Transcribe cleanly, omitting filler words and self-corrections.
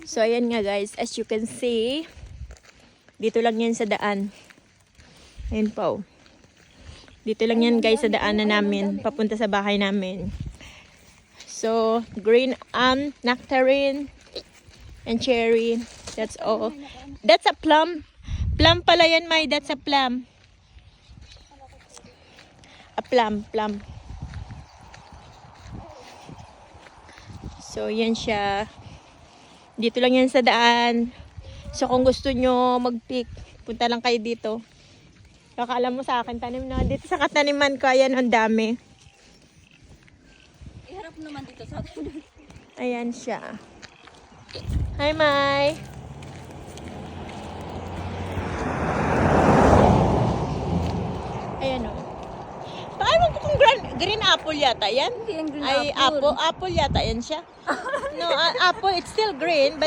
So, ayan nga guys. As you can see, dito lang yan sa daan. Ayan po. Dito lang yan guys sa daanan namin. Papunta sa bahay namin. So, green nectarine and cherry. That's all. That's a plum. Plum pala yan, May. That's a plum. A plum. So, yan siya. Dito lang yan sa daan. So, kung gusto nyo mag-pick, punta lang kayo dito. Kakaalam mo sa akin, tanim na. Dito sa kataniman ko, ayan, ang dami. Iharap naman dito sa atin. Ayan siya. Hi, Mai. Ayan o. Paano ko kung green apple yata yan? Hindi yung green Ay, apple yata yan siya. No, apple, it's still green, but